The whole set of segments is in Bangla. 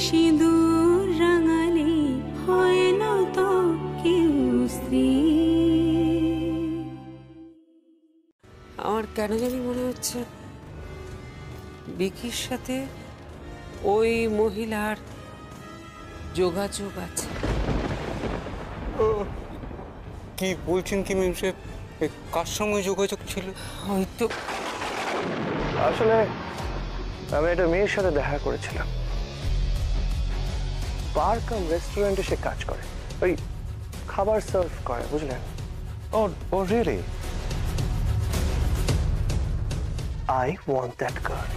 সিঁদুর রাঙালে হয় না তো কেউ স্ত্রী। আমার কেন জানি মনে হচ্ছে বিকির সাথে ওই মহিলার যোগাযোগ আছে। কি বলছেন কি ম্যাম সাহেব? কার সঙ্গে যোগাযোগ ছিল? হয়তো আসলে আমি একটা মেয়ের সাথে দেখা করেছিলাম। বার কাম রেস্টুরেন্টে সে কাজ করে, ওই খাবার সার্ভ করে, বুঝলেন? ও ও really? I want that girl.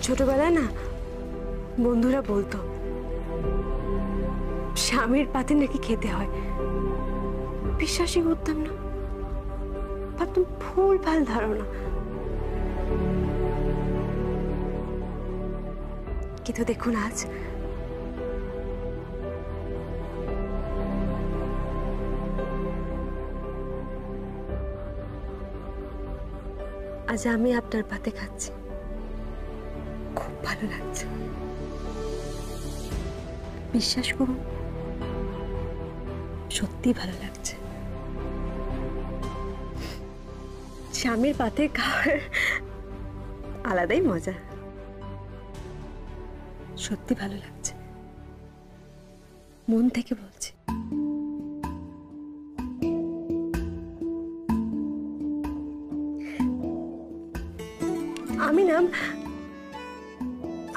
ছোটবেলায় না বন্ধুরা বলতো স্বামীর পাতে নাকি খেতে হয়, বিশ্বাসই করতাম না, ভাবতাম ভুল ভাল ধারণা। কিন্তু দেখুন আজ আমি আপনার পাতে খাচ্ছি, খুব ভালো লাগছে। বিশ্বাস করুন, সত্যি ভালো লাগছে। স্বামীর পাতে খাওয়ার আলাদাই মজা। সত্যি ভালো লাগছে, মন থেকে বলছি।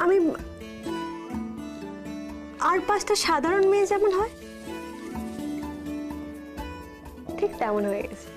আমি আর 5টা সাধারণ মেয়ে যেমন হয় ঠিক তেমন হয়ে গেছে।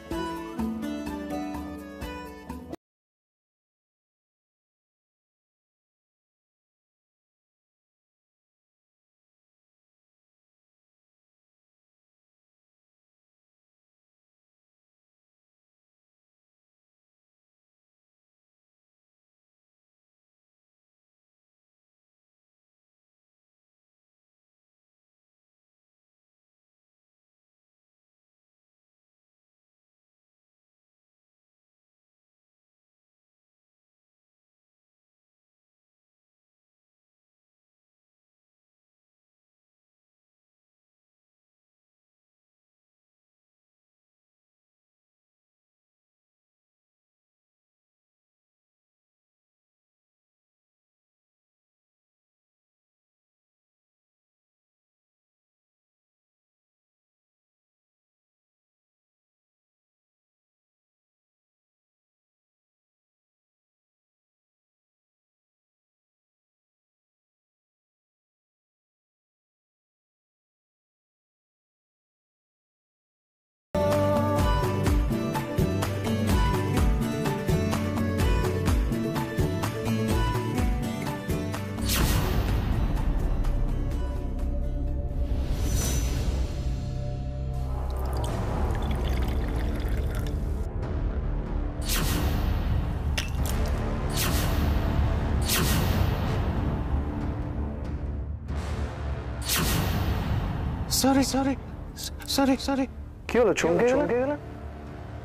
সরি কি হলো? চমকে গেলেন?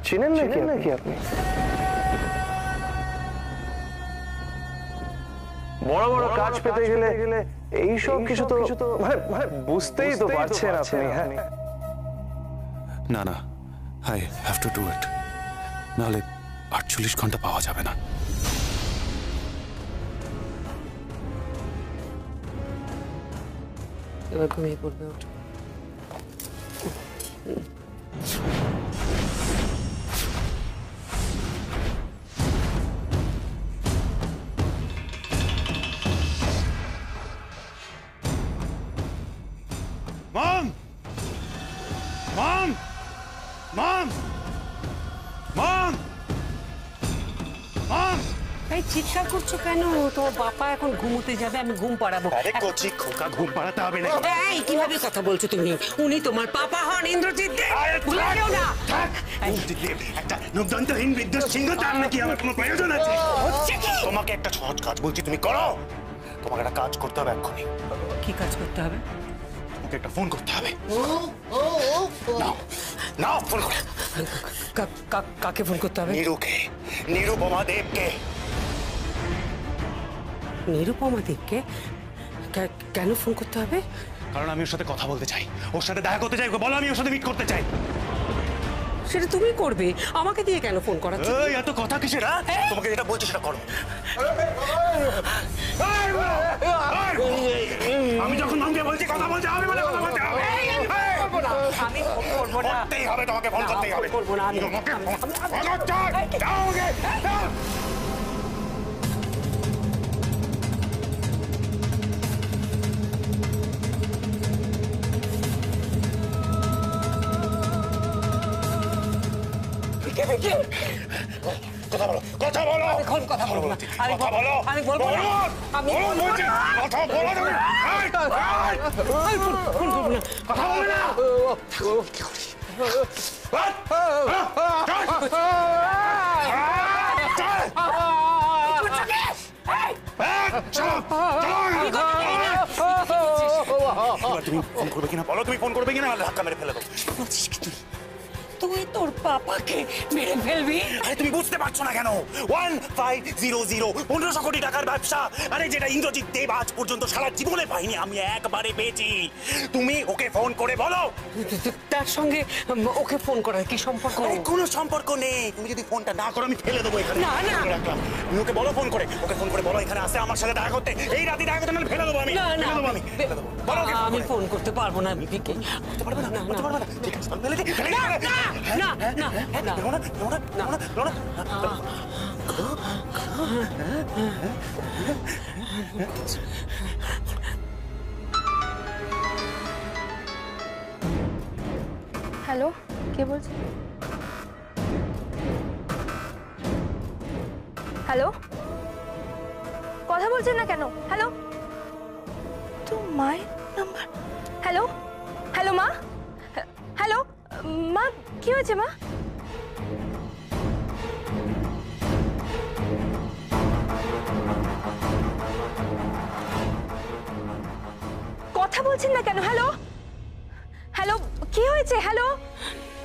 চিনেন নাকি আপনি? বড় বড় কাজ পেতে গেলে এইসব কিছু তো মানে বুঝতেই তো পারছেন আপনি। হ্যাঁ, না I have to do it, নাহলে 48 ঘন্টা পাওয়া যাবে না। এবার ঘুমিয়ে পড়বে। ওঠ। চিৎকার করছো কেন? তোমার বাবা এখন ঘুমোতে যাবে, আমি ঘুম পাড়াবো। ঘুম পাড়াতে হবে না। কিভাবে কথা বলছো তুমি? উনি তোমার পাপা হন, ইন্দ্রজিৎ দেব। একটা নবদন্তহীন বিদ্যুৎ সিংহ, তার নাকি আমার কোনো প্রয়োজন আছে? তোমাকে একটা সহজ কাজ বলছি, তুমি করো। তোমাকে একটা কাজ করতে হবে এক্ষুনি। কি কাজ করতে হবে? তোমাকে একটা ফোন করতে হবে। নাও ফোন করো। কাকে ফোন করতে হবে? নীরুকে, নিরুপমা দেবকে। নিরুপমা দেবকে কেন ফোন করতে হবে? কারণ আমি ওর সাথে কথা বলতে চাই, ওর সাথে দেখা করতে চাই। ওকে বলো আমি ওর সাথে মিট করতে চাই। সেটা তুমি করবে, আমাকে দিয়ে কেন ফোন করাচ্ছ? এই এত কথা কিসের? তোমাকে যেটা বলছি সেটা করো। আমি যখন তোমাকে বলছি কথা বলতে হবে বলে কথা বলতে হবে। আমি ফোন করবো না। করতেই হবে, তোমাকে ফোন করতেই হবে। করবো না আমি। তোমাকে যাও ওকে। কথা বলো, কথা বলো। আমি কথা বলবো না। কথা বলো। আমি বলবো না। আমি বলছি কথা বলো তুমি। ফোন করবো না। কথা বলবে না। তুমি ফোন করবে কিনা বলো, তুমি ফোন করবে কিনা? ধাক্কা মেরে ফেলে দেবো। বলছিস কি তুই তোর পাপাকে মেরে ফেলবি? আরে তুমি বুঝতে পারছো না কেন? 1500 1500 কোটি টাকার ব্যবসা। আরে যেটা ইন্দ্রজিৎ দেব আজ পর্যন্ত সারা জীবনে পাইনি, আমি একবারে পেয়েছি। তুমি ওকে ফোন করে বলো। তার সঙ্গে ওকে ফোন করার কি সম্পর্ক? কোনো সম্পর্ক নেই। তুমি যদি ফোনটা না করো আমি ফেলে দেবো এখানে। না, না। রাখলাম। তুমি ওকে বলো ফোন করে, ওকে ফোন করে বলো এখানে আসে আমার সাথে দেখা করতে। এই রাতে দেখা করতে মানে ফেলে দেবো আমি। না, না, ফেলে দেবো আমি। ফেলে দেবো। বলো ওকে আমি ফোন করতে পারবো না। বিকি করতে পারবে না, করতে পারবে না। ঠিক আছে, ফেলে দে। না, না, না, না। লোনা, লোনা, লোনা, লোনা। হ্যালো, কে বলছে? হ্যালো, কথা বলছেন না কেন? হ্যালো, তো মায়ের নাম্বার। হ্যালো, হ্যালো মা, হ্যালো মা, কি হয়েছে মা? কথা বলছেন না কেন? হ্যালো, হ্যালো, কি হয়েছে? হ্যালো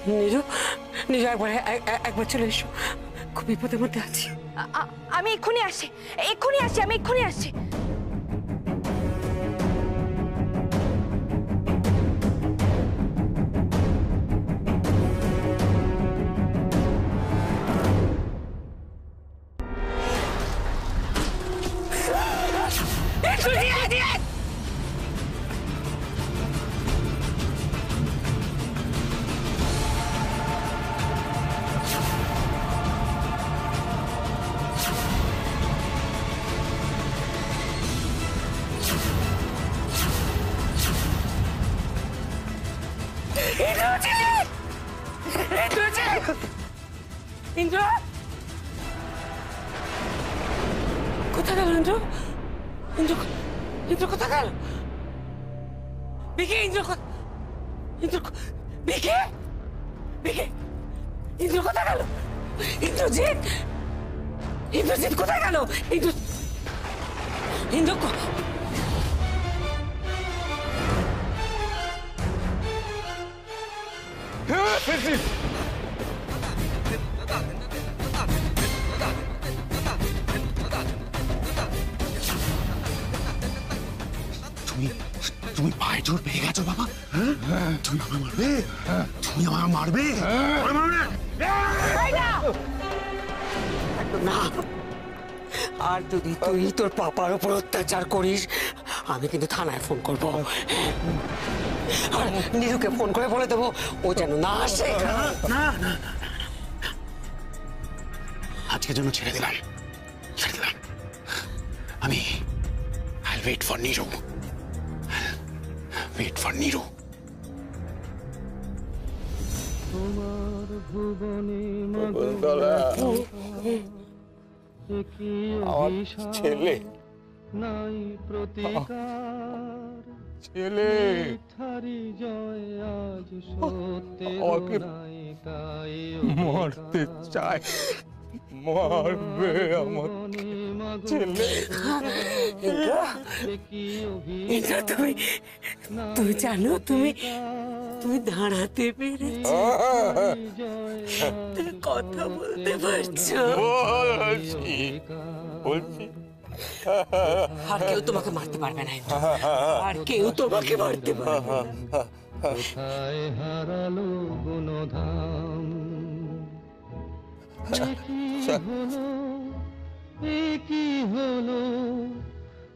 নিরু, নিরু একবার চলে এসো, খুব বিপদের মধ্যে আছি। আমি এক্ষুনি আসছি, এক্ষুনি আসছি, আমি এক্ষুনি আসছি। ইন্দ্র কোথায় গেল? ইন্দ্র, ইন্দ্র, ইন্দ্র কোথায় গেল? বিকি, ইন্দ্র, ইন্দ্র, বিকি, বিকি, ইন্দ্র কোথায় গেল? ইন্দ্রজিৎ, ইন্দ্রজিৎ কোথায় গেল? ইন্দ্র, ইন্দ্র তুমি পায়ে জোর পেয়ে গেছো বাবা। তুমি আমাকে মারবে, তুমি আমাকে মারবে। না, আর যদি তুই তোর পাপার উপর অত্যাচার করিস আমি কিন্তু থানায় ফোন করবো। আর নীরুকে ফোন করে বলে দেবো ও যেন না আসে। না, আজকের জন্য ছেড়ে দিলাম, ছেড়ে দিলাম। আমি I'll wait for Niru. Wait for Niru. ছেলে ছেলে আমাকে মারতে চায়, মারবে আমার ছেলে। তুমি জানো তুমি দাঁড়াতে পেরেছো, তুমি কথা বলতে পারছো। বলছি আর কেউ তোমাকে মারতে পারবে না ইন্দ্র। আর কেউ তোমাকে মারতে পারবে না। কোথায় হারালো গুণধাম কি হলো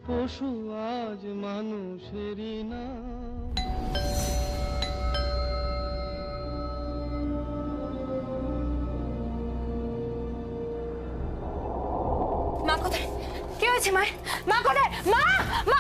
পশু আজ মানুষেরই না। মা কোথায়? কি হয়েছে মায়ের? মা কোথায়? মা মা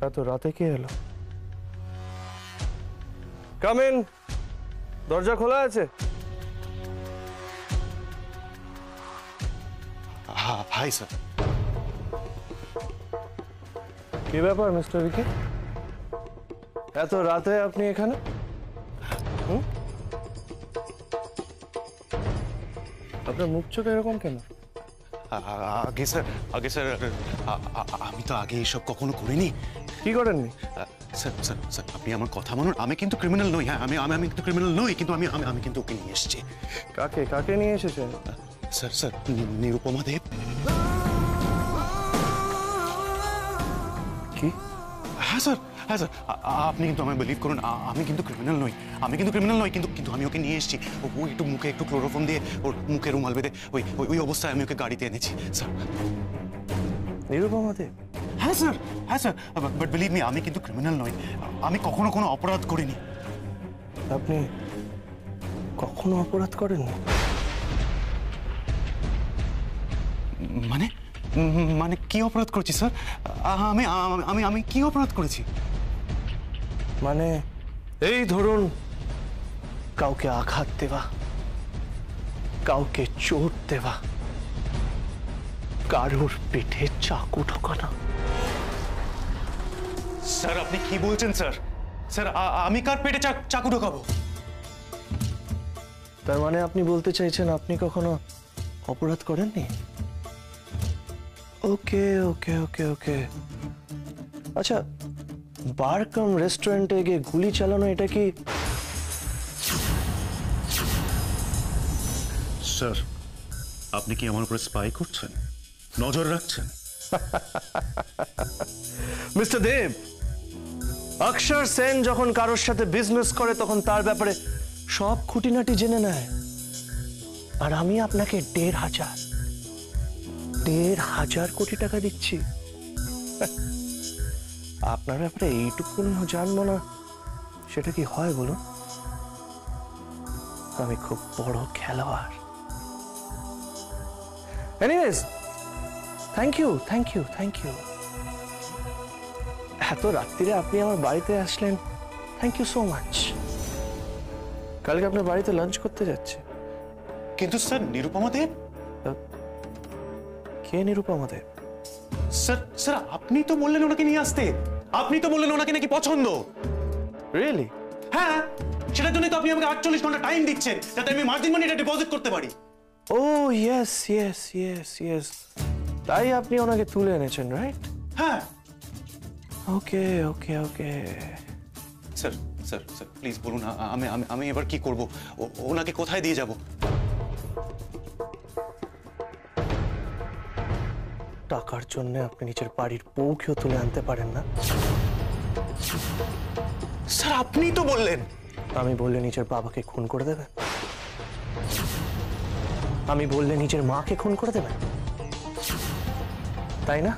এত রাতে কে এলো? Come in. দরজা খোলা আছে? Hi sir. কি ব্যাপার মিস্টার ভিকি, এত রাতে আপনি এখানে? আপনার মুখ চোখ এরকম কেন? আগে স্যার আমি তো আগে এসব কখনো করিনি। কি করেননি? স্যার স্যার স্যার আপনি আমার কথা মানুন, আমি কিন্তু ক্রিমিনাল নই। হ্যাঁ আমি আমি আমি কিন্তু ক্রিমিনাল নই, কিন্তু আমি আমি আমি কিন্তু ওকে নিয়ে এসেছি। কাকে কাকে নিয়ে এসেছেন? স্যার স্যার নিরুপমা দেব। কি? হ্যাঁ স্যার, হ্যাঁ স্যার আপনি কিন্তু আমায় বিলিভ করুন, আমি কিন্তু ক্রিমিনাল নই, আমি কিন্তু ক্রিমিনাল নই, কিন্তু কিন্তু আমি ওকে নিয়ে এসেছি। ও একটু মুখে একটু ক্লোরোফর্ম দিয়ে ওর মুখে রুমাল বেঁধে ওই ওই অবস্থায় আমি ওকে গাড়িতে এনেছি স্যার। নিরুপমা দেব? হ্যাঁ স্যার, হ্যাঁ স্যার, বাট বিলিভ মি আমি কিন্তু ক্রিমিনাল নই, আমি কখনো কোনো অপরাধ করিনি। আপনি কখনো অপরাধ করেননি? মানে মানে কি অপরাধ করেছি স্যার? আমি আমি আমি কি অপরাধ করেছি? মানে এই ধরুন, কাউকে আঘাত দেওয়া, কাউকে চোট দেওয়া, কারোর পেটে চাকু ঢোকানো। স্যার আপনি কি বলছেন স্যার? স্যার আমি কার পেটে চাকু ঢোকাবো? তার মানে আপনি বলতে চাইছেন আপনি কখনো অপরাধ করেননি? ওকে ওকে ওকে ওকে। আচ্ছা, বার কাম রেস্টুরেন্টে গিয়ে গুলি চালানো এটা কি? স্যার আপনি কি আমার উপরে স্পাই করছেন, নজর রাখছেন? মিস্টার দেব, অক্ষর সেন যখন কারোর সাথে বিজনেস করে তখন তার ব্যাপারে সব খুঁটিনাটি জেনে নেয়। আর আমি আপনাকে 1,500 কোটি টাকা দিচ্ছি, আপনার ব্যাপারে এইটুকুনিও জানবো না, সেটা কি হয় বলুন? আমি খুব বড় খেলোয়াড়। Anyways, thank you thank you thank you. এত রাত্রিরে আপনি আমার বাড়িতে আসলেন, থ্যাংক ইউ সো মাচ। কালকে আপনার বাড়িতে লাঞ্চ করতে যাচ্ছে। কিন্তু স্যার নিরুপমা দেব? কে নিরুপমা দেব? স্যার স্যার আপনি তো বললেন ওনাকে নিয়ে আসতে, আপনি তো বললেন ওনাকে নাকি পছন্দ। রিয়েলি? হ্যাঁ, সেটার জন্য তো আপনি আমাকে 48 ঘন্টা টাইম দিচ্ছেন যাতে আমি মার্জিন মানিটা ডিপোজিট করতে পারি। ও ইয়েস ইয়েস ইয়েস ইয়েস, তাই আপনি ওনাকে তুলে এনেছেন, রাইট? হ্যাঁ। ওকে ওকে ওকে। স্যার স্যার স্যার প্লিজ বলুন আমি আমি আমি এবার কি করব? ওনাকে কোথায় দিয়ে যাব? টাকার জন্য আপনি নিজের বাড়ির বউকেও তুলে আনতে পারেন না? স্যার আপনি তো বললেন। আমি বললে নিজের বাবাকে খুন করে দেবেন? আমি বললে নিজের মাকে খুন করে দেবেন, তাই না?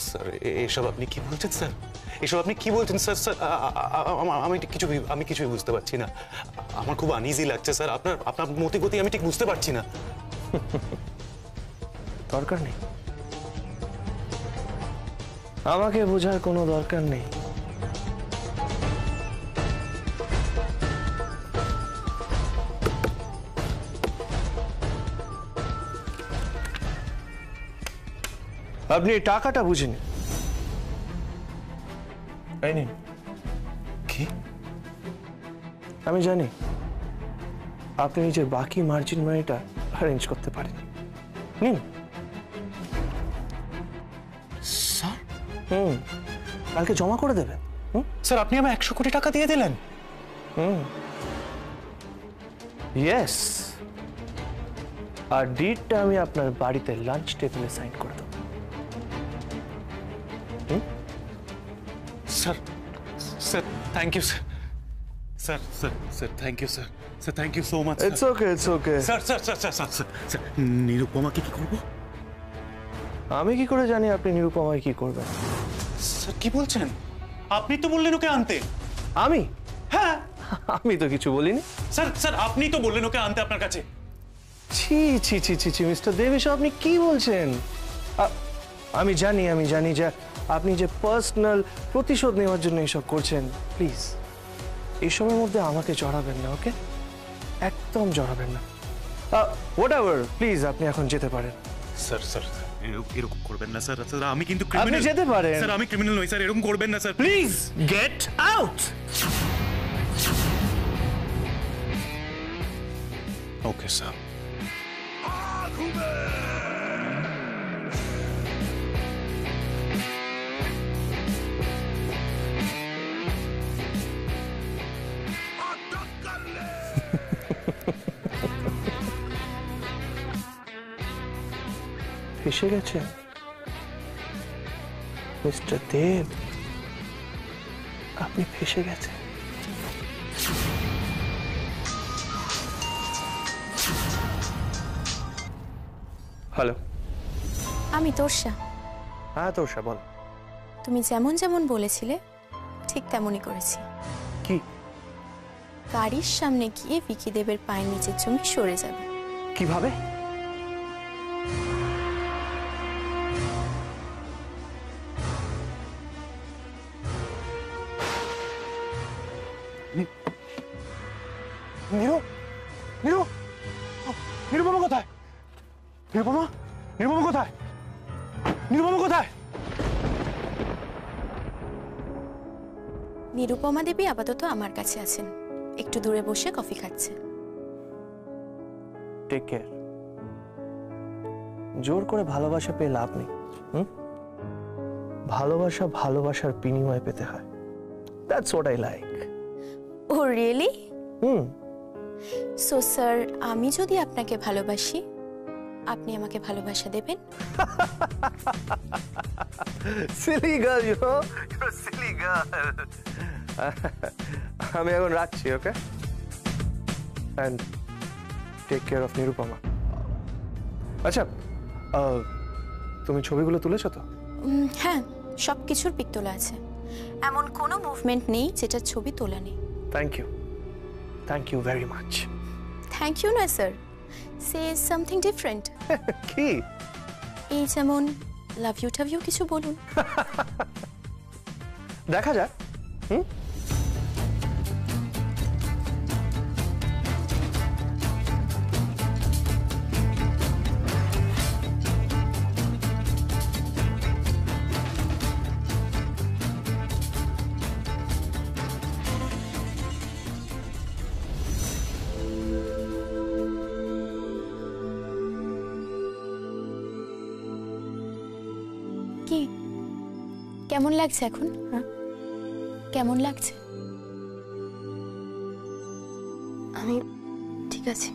স্যার এসব আপনি কি বলছেন স্যার? এসব আপনি কি বলছেন স্যার? স্যার আমি কিছুই বুঝতে পারছি না, আমার খুব আনইজি লাগছে স্যার। আপনার আপনার মতিগতি আমি ঠিক বুঝতে পারছি না। দরকার নেই, আমাকে বোঝার কোনো দরকার নেই। আপনি এই টাকাটা বুঝে নিন। এই নিন। কি? আমি জানি আপনি নিজের বাকি মার্জিন মানিটা অ্যারেঞ্জ করতে পারেন। নিন। স্যার? কালকে জমা করে দেবেন। স্যার, আপনি আমায় 100 কোটি টাকা দিয়ে দিলেন? ইয়েস, আর ডিডটা আমি আপনার বাড়িতে লাঞ্চ টেবিলে সাইন করে দেবো। Sir, sir thank you sir. Sir sir sir thank you sir. Sir thank you so much. It's okay, it's okay. Sir sir sir sir sir sir sir নিরুপমাকে কি করবো? আমি কি করে জানি আপনি নিরুপমায় কি করবেন? স্যার কি বলছেন? আপনি তো বললেন ওকে আনতে। আমি? হ্যাঁ। আমি তো কিছু বলিনি। স্যার স্যার আপনি তো বললেন ওকে আনতে আপনার কাছে। ছি ছি ছি ছি ছি মিস্টার দেব, এসব আপনি কি বলছেন? আমি জানি যে আপনি যে পার্সোনাল প্রতিশোধ নেওয়ার জন্য এসব করছেন। প্লিজ এসবের মধ্যে আমাকে জড়াবেন না, ওকে? একদম জড়াবেন না। হোয়াটএভার, প্লিজ আপনি এখন যেতে পারেন। স্যার স্যার এরকম করবেন না স্যার। স্যার আমি কিন্তু আপনি ক্রিমিনাল। যেতে পারেন। স্যার আমি ক্রিমিনাল নই স্যার, এরকম করবেন না sir. Please get out. Okay sir. ফেসে গেছে মিস্টার দেব, আপনি ফেসে গেছেন। হ্যালো। আমি তোরসা। হ্যাঁ তোরসা, বল। তুমি যেমন যেমন বলেছিলে ঠিক তেমনই করেছি। কি? গাড়ির সামনে গিয়ে ভিকি দেবের পায়ের নিচের জমি সরে যাবে। কিভাবে? নিরুপমা কোথায়? নিরুপমা কোথায়? নিরুপমা কোথায়? নিরুপমা দেবী আপাতত আমার কাছে আছেন, একটু দূরে বসে কফি খাচ্ছে। Take care. জোর করে ভালোবাসা পেয়ে লাভ নেই। ভালোবাসা ভালোবাসার বিনিময়ে পেতে হয়। That's what I like. Oh really? So sir, আমি যদি আপনাকে ভালোবাসি, আপনি আমাকে ভালোবাসা দেবেন? Silly girl, you know, you are silly girl. আমি এখন রাখছি, okay? And take care of Nirupama. আচ্ছা, তুমি ছবিগুলো তুলেছো তো? হ্যাঁ, সব কিছুর পিক তোলা আছে। এমন কোনো মুভমেন্ট নেই যেটা ছবি তোলা নেই। Thank you very much. Thank you না স্যার, সে সামথিং ডিফারেন্ট। কি? এই যেমন লাভ ইউ টাভ ইউ কিছু বলুন। দেখা যাক। কি কেমন লাগছে এখন? হ্যাঁ, কেমন লাগছে? আমি ঠিক আছে।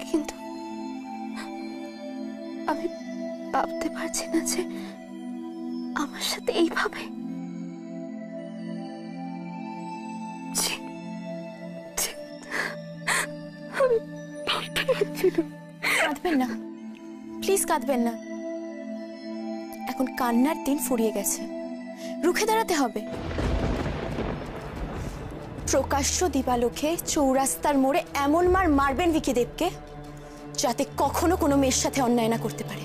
কিন্তু আমি ভাবতে পারছি না যে আমার সাথে এইভাবে। কাঁদবেন না প্লিজ, কাঁদবেন না। এখন কান্নার দিন ফুরিয়ে গেছে, রুখে দাঁড়াতে হবে। প্রকাশ্য দিবালোকে চৌরাস্তার মোড়ে এমন মার মারবেন ভিকি দেবকে যাতে কখনো কোনো মেয়ের সাথে অন্যায় না করতে পারে।